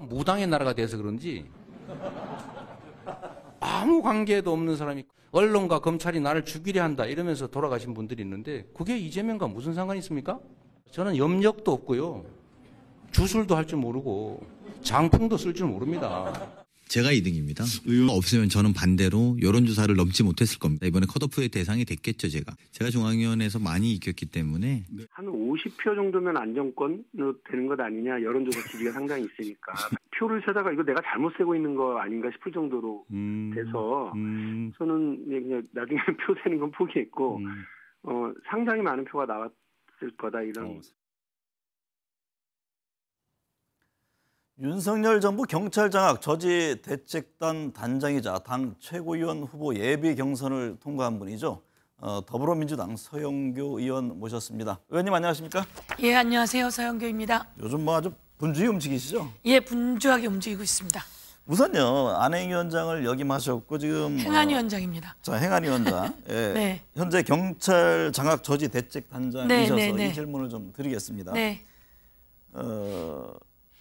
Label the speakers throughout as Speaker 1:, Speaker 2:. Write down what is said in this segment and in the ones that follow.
Speaker 1: 무당의 나라가 돼서 그런지 아무 관계도 없는 사람이 언론과 검찰이 나를 죽이려 한다 이러면서 돌아가신 분들이 있는데 그게 이재명과 무슨 상관이 있습니까? 저는 염력도 없고요. 주술도 할 줄 모르고 장풍도 쓸 줄 모릅니다.
Speaker 2: 제가 2등입니다. 의원 없으면 저는 반대로 여론조사를 넘지 못했을 겁니다. 이번에 컷오프의 대상이 됐겠죠, 제가. 제가 중앙위원회에서 많이 이겼기 때문에.
Speaker 3: 한 50표 정도면 안정권으로 되는 것 아니냐. 여론조사 지지가 상당히 있으니까. 표를 세다가 이거 내가 잘못 세고 있는 거 아닌가 싶을 정도로 돼서 저는 그냥 나중에 표 세는 건 포기했고 상당히 많은 표가 나왔을 거다 이런.
Speaker 4: 윤석열 정부 경찰 장악 저지 대책단 단장이자 당 최고위원 후보 예비 경선을 통과한 분이죠. 더불어민주당 서영교 의원 모셨습니다. 의원님 안녕하십니까?
Speaker 5: 예, 안녕하세요. 서영교입니다.
Speaker 4: 요즘 뭐 아주 분주히 움직이시죠?
Speaker 5: 예, 분주하게 움직이고 있습니다.
Speaker 4: 우선요, 안행위원장을 역임하셨고 지금
Speaker 5: 행안위원장입니다.
Speaker 4: 자, 행안위원장. 예,
Speaker 5: 네.
Speaker 4: 현재 경찰 장악 저지 대책 단장이셔서
Speaker 5: 네.
Speaker 4: 이 질문을 좀 드리겠습니다.
Speaker 5: 네.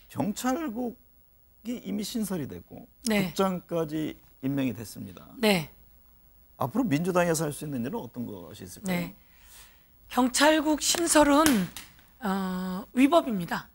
Speaker 4: 경찰국이 이미 신설이 됐고
Speaker 5: 네.
Speaker 4: 국장까지 임명이 됐습니다.
Speaker 5: 네.
Speaker 4: 앞으로 민주당에서 할 수 있는 일은 어떤 것이 있을까요?
Speaker 5: 네. 경찰국 신설은 위법입니다.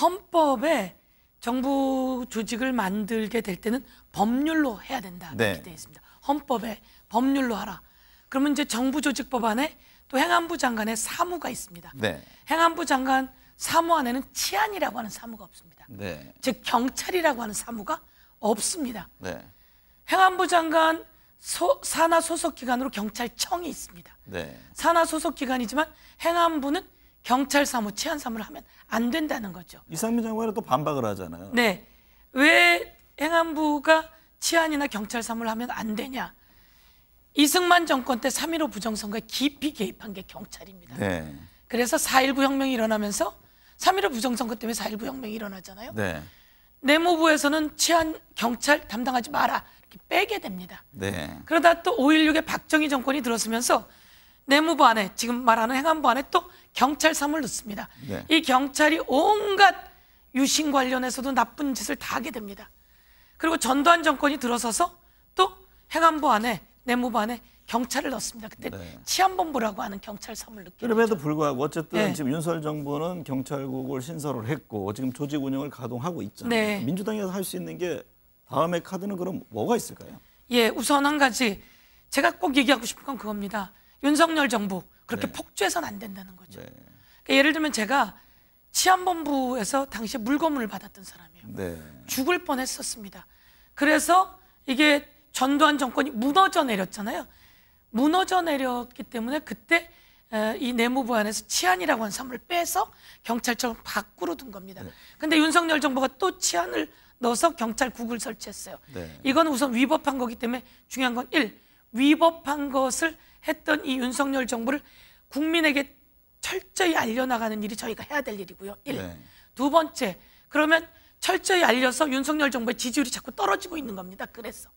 Speaker 5: 헌법에 정부 조직을 만들게 될 때는 법률로 해야 된다 이렇게 되어 있습니다. 헌법에 법률로 하라. 그러면 이제 정부 조직 법안에 또 행안부 장관의 사무가 있습니다.
Speaker 4: 네.
Speaker 5: 행안부 장관 사무 안에는 치안이라고 하는 사무가 없습니다.
Speaker 4: 네.
Speaker 5: 즉 경찰이라고 하는 사무가 없습니다.
Speaker 4: 네.
Speaker 5: 행안부 장관 산하 소속 기관으로 경찰청이 있습니다.
Speaker 4: 네.
Speaker 5: 산하 소속 기관이지만 행안부는 경찰 사무, 치안 사무를 하면 안 된다는 거죠.
Speaker 4: 이상민 장관은 또 반박을 하잖아요.
Speaker 5: 네, 왜 행안부가 치안이나 경찰 사무를 하면 안 되냐? 이승만 정권 때 3.15 부정선거에 깊이 개입한 게 경찰입니다.
Speaker 4: 네.
Speaker 5: 그래서 4.19 혁명이 일어나면서 3.15 부정선거 때문에 4.19 혁명이 일어나잖아요.
Speaker 4: 네.
Speaker 5: 내무부에서는 치안, 경찰 담당하지 마라 이렇게 빼게 됩니다.
Speaker 4: 네.
Speaker 5: 그러다 또 5.16에 박정희 정권이 들어서면서 내무부 안에 지금 말하는 행안부 안에 또 경찰 사무를 넣습니다.
Speaker 4: 네.
Speaker 5: 이 경찰이 온갖 유신 관련해서도 나쁜 짓을 다 하게 됩니다. 그리고 전두환 정권이 들어서서 또 행안부 안에 내무부 안에 경찰을 넣습니다. 그때
Speaker 4: 네.
Speaker 5: 치안본부라고 하는 경찰 사무를 넣게
Speaker 4: 그럼에도
Speaker 5: 되죠.
Speaker 4: 불구하고 어쨌든
Speaker 5: 네.
Speaker 4: 지금 윤석열 정부는 경찰국을 신설을 했고 지금 조직 운영을 가동하고 있잖아요.
Speaker 5: 네.
Speaker 4: 민주당에서 할 수 있는 게 다음의 카드는 그럼 뭐가 있을까요?
Speaker 5: 예, 우선 한 가지 제가 꼭 얘기하고 싶은 건 그겁니다. 윤석열 정부 그렇게
Speaker 4: 네.
Speaker 5: 폭주해서는 안 된다는 거죠.
Speaker 4: 네.
Speaker 5: 그러니까 예를 들면 제가 치안본부에서 당시에 물고문을 받았던 사람이에요.
Speaker 4: 네.
Speaker 5: 죽을 뻔했었습니다. 그래서 이게 전두환 정권이 무너져 내렸잖아요. 무너져 내렸기 때문에 그때 이 내무부 안에서 치안이라고 하는 사무를 빼서 경찰청 밖으로 둔 겁니다. 근데 윤석열 정부가 또 치안을 넣어서 경찰국을 설치했어요.
Speaker 4: 네.
Speaker 5: 이건 우선 위법한 거기 때문에 중요한 건 1. 위법한 것을 했던 이 윤석열 정부를 국민에게 철저히 알려나가는 일이 저희가 해야 될 일이고요. 1.
Speaker 4: 네.
Speaker 5: 두 번째, 그러면 철저히 알려서 윤석열 정부의 지지율이 자꾸 떨어지고 있는 겁니다. 그래서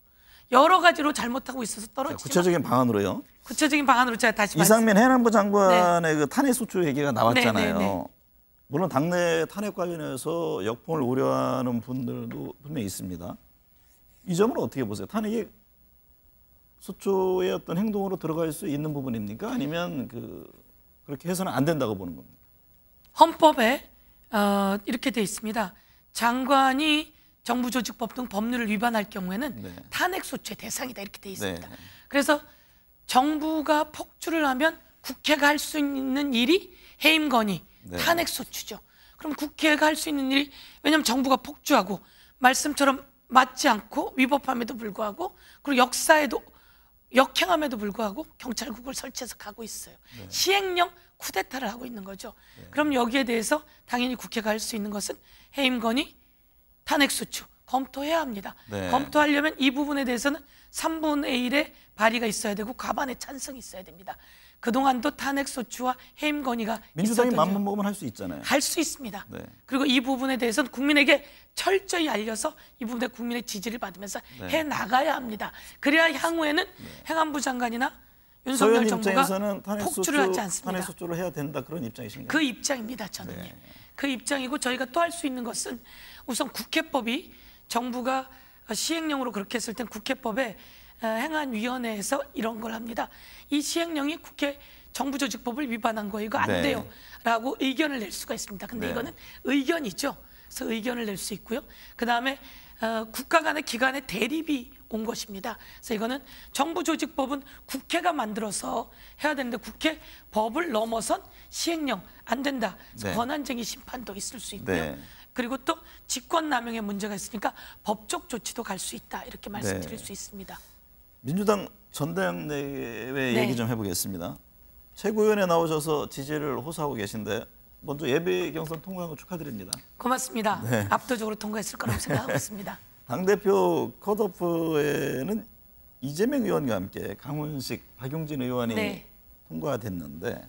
Speaker 5: 여러 가지로 잘못하고 있어서 떨어지지만
Speaker 4: 구체적인 방안으로요.
Speaker 5: 구체적인 방안으로 제가 다시
Speaker 4: 이상민 해남부 장관의 그 탄핵 소추 얘기가 나왔잖아요.
Speaker 5: 네.
Speaker 4: 물론 당내 탄핵 관련해서 역풍을 우려하는 분들도 분명히 있습니다. 이 점은 어떻게 보세요? 탄핵이 소추의 어떤 행동으로 들어갈 수 있는 부분입니까? 아니면 그렇게 해서는 안 된다고 보는 겁니까?
Speaker 5: 헌법에 이렇게 돼 있습니다. 장관이 정부조직법 등 법률을 위반할 경우에는
Speaker 4: 네.
Speaker 5: 탄핵소추의 대상이다 이렇게 돼 있습니다.
Speaker 4: 네.
Speaker 5: 그래서 정부가 폭주를 하면 국회가 할 수 있는 일이 해임 건의,
Speaker 4: 네.
Speaker 5: 탄핵소추죠. 그럼 국회가 할 수 있는 일이 왜냐하면 정부가 폭주하고 말씀처럼 맞지 않고 위법함에도 불구하고 그리고 역사에도 역행함에도 불구하고 경찰국을 설치해서 가고 있어요.
Speaker 4: 네.
Speaker 5: 시행령 쿠데타를 하고 있는 거죠. 그럼 여기에 대해서 당연히 국회가 할 수 있는 것은 해임 건의, 탄핵소추 검토해야 합니다.
Speaker 4: 네.
Speaker 5: 검토하려면 이 부분에 대해서는 3분의 1의 발의가 있어야 되고 과반의 찬성이 있어야 됩니다. 그동안도 탄핵소추와 해임 건의가
Speaker 4: 민주당이
Speaker 5: 있었던
Speaker 4: 맘만 먹으면 할 수 있잖아요.
Speaker 5: 할 수 있습니다.
Speaker 4: 네.
Speaker 5: 그리고 이 부분에 대해서는 국민에게 철저히 알려서 이 부분에 국민의 지지를 받으면서 해나가야 합니다. 그래야 향후에는 행안부 장관이나 윤석열
Speaker 4: 서현
Speaker 5: 정부가
Speaker 4: 입장에서는
Speaker 5: 폭주를 하지 않습니다.
Speaker 4: 탄핵 소추를 해야 된다 그런 입장이신가요?
Speaker 5: 그 입장입니다. 저는요.
Speaker 4: 네.
Speaker 5: 그 입장이고 저희가 또 할 수 있는 것은 우선 국회법이 정부가 시행령으로 그렇게 했을 땐 국회법에 행안위원회에서 이런 걸 합니다. 이 시행령이 국회 정부조직법을 위반한 거 이거 안
Speaker 4: 네.
Speaker 5: 돼요 라고 의견을 낼 수가 있습니다. 근데
Speaker 4: 네.
Speaker 5: 이거는 의견이죠. 그래서 의견을 낼 수 있고요. 그다음에 국가 간의 기관의 대립이 온 것입니다. 그래서 이거는 정부조직법은 국회가 만들어서 해야 되는데 국회 법을 넘어선 시행령 안 된다. 그래서
Speaker 4: 네.
Speaker 5: 권한쟁의 심판도 있을 수 있고요.
Speaker 4: 네.
Speaker 5: 그리고 또 직권남용의 문제가 있으니까 법적 조치도 갈 수 있다. 이렇게 말씀드릴
Speaker 4: 네.
Speaker 5: 수 있습니다.
Speaker 4: 민주당 전당대회
Speaker 5: 네.
Speaker 4: 얘기 좀 해보겠습니다. 최고위원에 나오셔서 지지를 호소하고 계신데 먼저 예비 경선 통과한 거 축하드립니다.
Speaker 5: 고맙습니다.
Speaker 4: 네.
Speaker 5: 압도적으로 통과했을 거라고 생각하고 있습니다.
Speaker 4: 당대표 컷오프에는 이재명 의원과 함께 강훈식, 박용진 의원이
Speaker 5: 네.
Speaker 4: 통과가 됐는데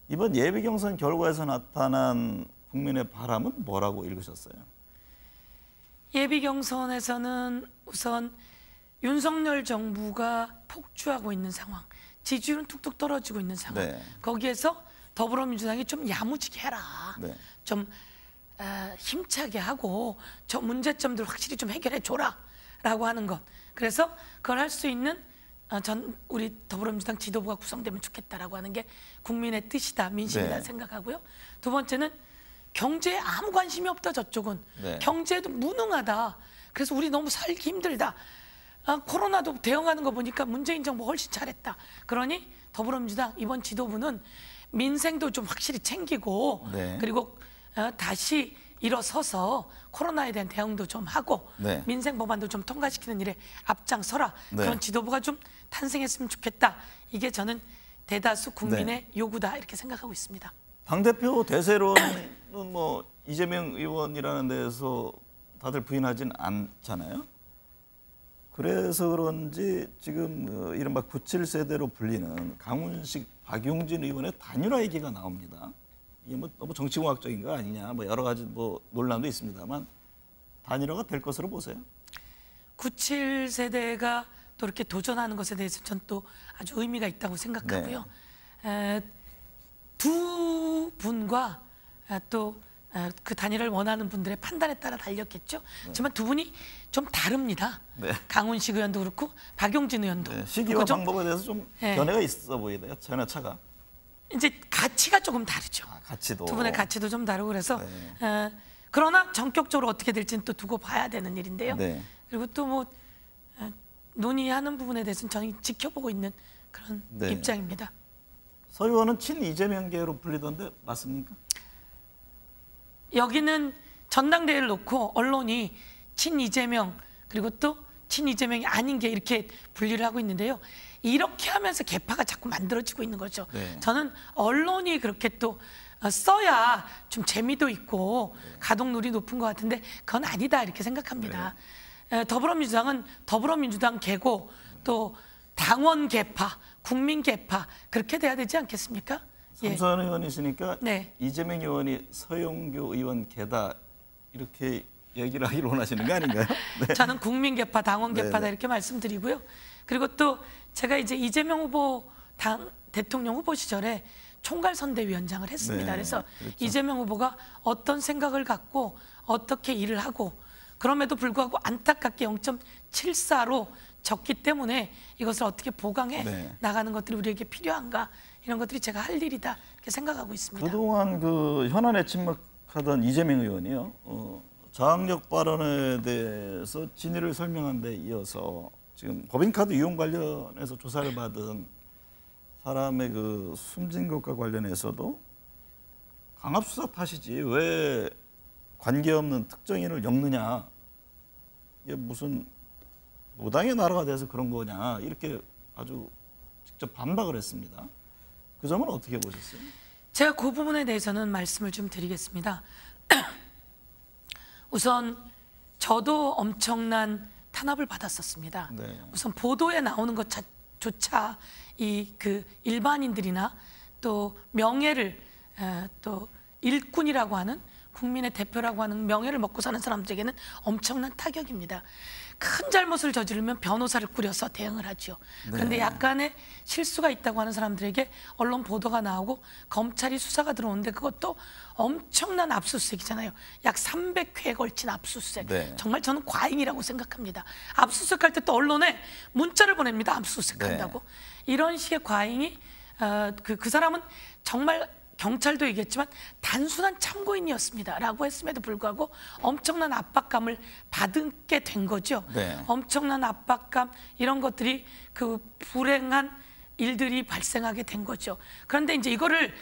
Speaker 4: 이번 예비 경선 결과에서 나타난 국민의 바람은 뭐라고 읽으셨어요?
Speaker 5: 예비 경선에서는 우선 윤석열 정부가 폭주하고 있는 상황, 지지율은 뚝뚝 떨어지고 있는 상황.
Speaker 4: 네.
Speaker 5: 거기에서 더불어민주당이 좀 야무지게 해라.
Speaker 4: 네.
Speaker 5: 좀 힘차게 하고 저 문제점들 확실히 좀 해결해 줘라라고 하는 것. 그래서 그걸 할 수 있는 우리 더불어민주당 지도부가 구성되면 좋겠다라고 하는 게 국민의 뜻이다, 민심이다
Speaker 4: 네.
Speaker 5: 생각하고요. 두 번째는 경제에 아무 관심이 없다 저쪽은.
Speaker 4: 네.
Speaker 5: 경제에도 무능하다. 그래서 우리 너무 살기 힘들다. 코로나도 대응하는 거 보니까 문재인 정부 훨씬 잘했다. 그러니 더불어민주당 이번 지도부는 민생도 좀 확실히 챙기고
Speaker 4: 네.
Speaker 5: 그리고 다시 일어서서 코로나에 대한 대응도 좀 하고
Speaker 4: 네.
Speaker 5: 민생 법안도 좀 통과시키는 일에 앞장서라.
Speaker 4: 네.
Speaker 5: 그런 지도부가 좀 탄생했으면 좋겠다. 이게 저는 대다수 국민의
Speaker 4: 네.
Speaker 5: 요구다 이렇게 생각하고 있습니다.
Speaker 4: 당대표 대세론은 뭐 이재명 의원이라는 데서 다들 부인하진 않잖아요. 그래서 그런지 지금 이른바 97세대로 불리는 강훈식, 박용진 의원의 단일화 얘기가 나옵니다. 이게 뭐 너무 정치공학적인 거 아니냐, 뭐 여러 가지 뭐 논란도 있습니다만 단일화가 될 것으로 보세요.
Speaker 5: 97세대가 또 이렇게 도전하는 것에 대해서 전 또 아주 의미가 있다고 생각하고요. 두 분과 또 그 단일화를 원하는 분들의 판단에 따라 달렸겠죠. 하지만 두 분이 좀 다릅니다.
Speaker 4: 네.
Speaker 5: 강훈식 의원도 그렇고 박용진 의원도.
Speaker 4: 네, 시기와
Speaker 5: 그렇고 좀
Speaker 4: 방법에 대해서 좀
Speaker 5: 네.
Speaker 4: 견해가 있어 보이네요. 전혀차가.
Speaker 5: 이제 가치가 조금 다르죠.
Speaker 4: 가치도.
Speaker 5: 두 분의 가치도 좀 다르고 그래서
Speaker 4: 네.
Speaker 5: 그러나 전격적으로 어떻게 될지는 또 두고 봐야 되는 일인데요.
Speaker 4: 네.
Speaker 5: 그리고 또 뭐 논의하는 부분에 대해서는 저는 지켜보고 있는 그런
Speaker 4: 네.
Speaker 5: 입장입니다.
Speaker 4: 서 의원은 친 이재명계로 불리던데 맞습니까?
Speaker 5: 여기는 전당대회를 놓고 언론이 친 이재명 그리고 또 친 이재명이 아닌 게 이렇게 분리를 하고 있는데요. 이렇게 하면서 개파가 자꾸 만들어지고 있는 거죠.
Speaker 4: 네.
Speaker 5: 저는 언론이 그렇게 또 써야 좀 재미도 있고 가동률이 높은 것 같은데 그건 아니다 이렇게 생각합니다. 더불어민주당은 더불어민주당 개고 또 당원 개파, 국민 개파 그렇게 돼야 되지 않겠습니까? 예.
Speaker 4: 삼선 의원이시니까
Speaker 5: 네.
Speaker 4: 이재명 의원이 서영교 의원 개다 이렇게 얘기를 하기를 원하시는 거 아닌가요? 네.
Speaker 5: 저는 국민 개파, 당원 개파다
Speaker 4: 네네.
Speaker 5: 이렇게 말씀드리고요. 그리고 또 제가 이제 이재명 후보 대통령 후보 시절에 총괄선대위원장을 했습니다.
Speaker 4: 네,
Speaker 5: 그래서
Speaker 4: 그렇죠.
Speaker 5: 이재명 후보가 어떤 생각을 갖고 어떻게 일을 하고 그럼에도 불구하고 안타깝게 0.74로 졌기 때문에 이것을 어떻게 보강해
Speaker 4: 네.
Speaker 5: 나가는 것들이 우리에게 필요한가 이런 것들이 제가 할 일이다 이렇게 생각하고 있습니다.
Speaker 4: 그동안 그 현안에 침묵하던 이재명 의원이요. 저항력 발언에 대해서 진위를 설명한 데 이어서 지금 법인카드 이용 관련해서 조사를 받은 사람의 그 숨진 것과 관련해서도 강압수사 탓이지 왜 관계없는 특정인을 엮느냐, 이게 무슨 무당의 나라가 돼서 그런 거냐 이렇게 아주 직접 반박을 했습니다. 그 점은 어떻게 보셨어요?
Speaker 5: 제가 그 부분에 대해서는 말씀을 좀 드리겠습니다. 우선 저도 엄청난 탄압을 받았었습니다.
Speaker 4: 네.
Speaker 5: 우선 보도에 나오는 것조차 이 그 일반인들이나 또 명예를 또 일꾼이라고 하는 국민의 대표라고 하는 명예를 먹고 사는 사람들에게는 엄청난 타격입니다. 큰 잘못을 저지르면 변호사를 꾸려서 대응을 하죠. 그런데 약간의 실수가 있다고 하는 사람들에게 언론 보도가 나오고 검찰이 수사가 들어오는데 그것도 엄청난 압수수색이잖아요. 약 300회에 걸친 압수수색.
Speaker 4: 네.
Speaker 5: 정말 저는 과잉이라고 생각합니다. 압수수색할 때 또 언론에 문자를 보냅니다. 압수수색한다고. 이런 식의 과잉이 그 사람은 정말 경찰도 얘기했지만 단순한 참고인이었습니다라고 했음에도 불구하고 엄청난 압박감을 받게 된 거죠.
Speaker 4: 네.
Speaker 5: 엄청난 압박감 이런 것들이 그 불행한 일들이 발생하게 된 거죠. 그런데 이제 이거를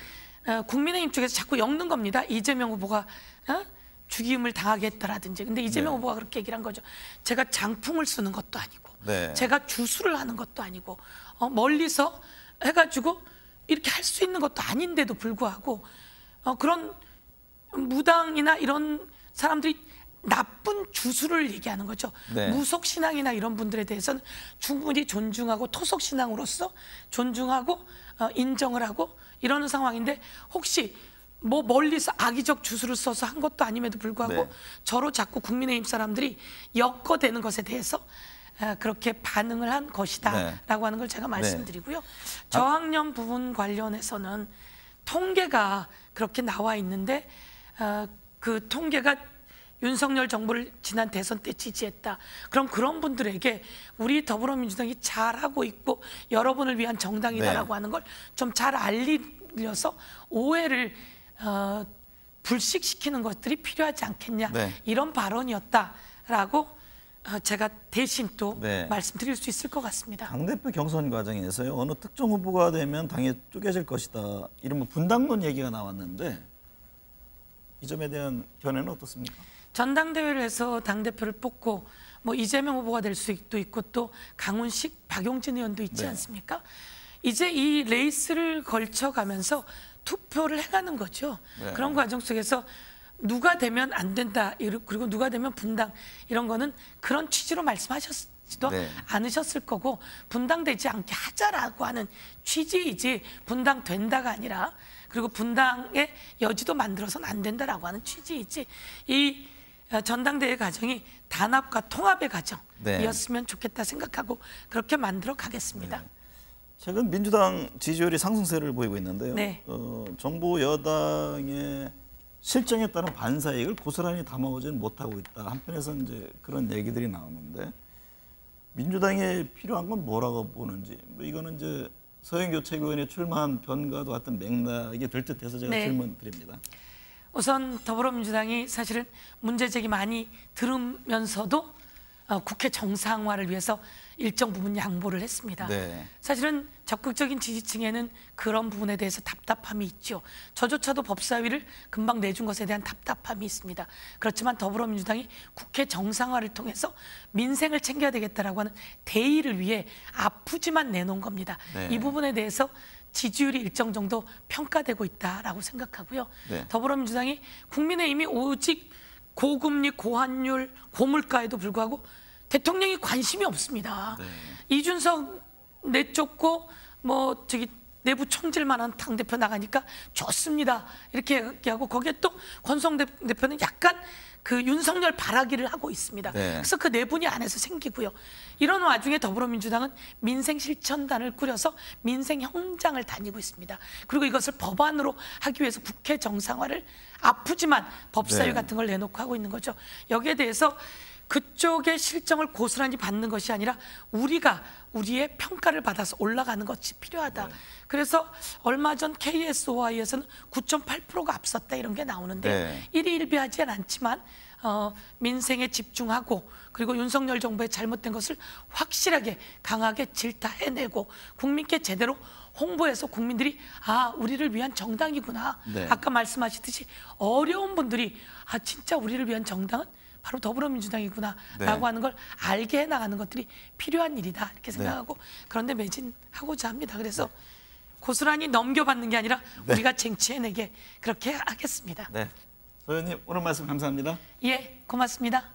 Speaker 5: 국민의힘 쪽에서 자꾸 엮는 겁니다. 이재명 후보가 죽임을 당하게 했다라든지. 근데 이재명 후보가 그렇게 얘기를 한 거죠. 제가 장풍을 쓰는 것도 아니고 제가 주술을 하는 것도 아니고 멀리서 해가지고 이렇게 할 수 있는 것도 아닌데도 불구하고 그런 무당이나 이런 사람들이 나쁜 주술을 얘기하는 거죠. 무속신앙이나 이런 분들에 대해서는 충분히 존중하고 토속신앙으로서 존중하고 인정을 하고 이러는 상황인데 혹시 뭐 멀리서 악의적 주술을 써서 한 것도 아님에도 불구하고 저로 자꾸 국민의힘 사람들이 엮어대는 것에 대해서 그렇게 반응을 한 것이다라고 하는 걸 제가 말씀드리고요. 저학년 부분 관련해서는 통계가 그렇게 나와 있는데 그 통계가 윤석열 정부를 지난 대선 때 지지했다. 그럼 그런 분들에게 우리 더불어민주당이 잘하고 있고 여러분을 위한 정당이다라고 하는 걸 좀 잘 알리려서 오해를 불식시키는 것들이 필요하지 않겠냐. 이런 발언이었다라고 제가 대신 또 말씀드릴 수 있을 것 같습니다.
Speaker 4: 당대표 경선 과정에서요. 어느 특정 후보가 되면 당이 쪼개질 것이다. 이런 분당론 얘기가 나왔는데 이 점에 대한 견해는 어떻습니까?
Speaker 5: 전당대회를 해서 당대표를 뽑고 뭐 이재명 후보가 될 수도 있고 또 강훈식, 박용진 의원도 있지 않습니까? 이제 이 레이스를 걸쳐가면서 투표를 해가는 거죠. 그런 과정 속에서 누가 되면 안 된다 그리고 누가 되면 분당 이런 거는 그런 취지로 말씀하셨지도 않으셨을 거고 분당되지 않게 하자라고 하는 취지이지 분당된다가 아니라 그리고 분당의 여지도 만들어서는 안 된다라고 하는 취지이지 이 전당대회 과정이 단합과 통합의 과정이었으면 좋겠다 생각하고 그렇게 만들어 가겠습니다.
Speaker 4: 최근 민주당 지지율이 상승세를 보이고 있는데요. 정부 여당의 실정에 따른 반사이익을 고스란히 담아오지는 못하고 있다. 한편에서는 이제 그런 얘기들이 나오는데 민주당에 필요한 건 뭐라고 보는지 뭐 이거는 이제 서영교 최고위원이 출마한 변과도 같은 맥락이 될 듯해서 제가 질문 드립니다.
Speaker 5: 우선 더불어민주당이 사실은 문제제기 많이 들으면서도 국회 정상화를 위해서 일정 부분 양보를 했습니다. 사실은 적극적인 지지층에는 그런 부분에 대해서 답답함이 있죠. 저조차도 법사위를 금방 내준 것에 대한 답답함이 있습니다. 그렇지만 더불어민주당이 국회 정상화를 통해서 민생을 챙겨야 되겠다라고 하는 대의를 위해 아프지만 내놓은 겁니다. 이 부분에 대해서 지지율이 일정 정도 평가되고 있다라고 생각하고요. 더불어민주당이 국민의힘이 오직 고금리, 고환율, 고물가에도 불구하고 대통령이 관심이 없습니다. 이준석 내쫓고 뭐 저기 내부 총질만한 당대표 나가니까 좋습니다. 이렇게 얘기하고 거기에 또 권성 대표는 약간 그 윤석열 바라기를 하고 있습니다. 그래서 그 내분이 안에서 생기고요. 이런 와중에 더불어민주당은 민생실천단을 꾸려서 민생 현장을 다니고 있습니다. 그리고 이것을 법안으로 하기 위해서 국회 정상화를 아프지만 법사위 같은 걸 내놓고 하고 있는 거죠. 여기에 대해서 그쪽의 실정을 고스란히 받는 것이 아니라 우리가 우리의 평가를 받아서 올라가는 것이 필요하다. 그래서 얼마 전 KSOI에서는 9.8%가 앞섰다 이런 게 나오는데 일희일비하지 않지만 민생에 집중하고 그리고 윤석열 정부의 잘못된 것을 확실하게 강하게 질타해내고 국민께 제대로 홍보해서 국민들이 아 우리를 위한 정당이구나. 아까 말씀하셨듯이 어려운 분들이 아 진짜 우리를 위한 정당은 바로 더불어민주당이구나 라고 하는 걸 알게 해나가는 것들이 필요한 일이다 이렇게 생각하고 그런데 매진하고자 합니다. 그래서 고스란히 넘겨받는 게 아니라 우리가 쟁취해내게 그렇게 하겠습니다.
Speaker 4: 서 의원님 오늘 말씀 감사합니다.
Speaker 5: 예, 고맙습니다.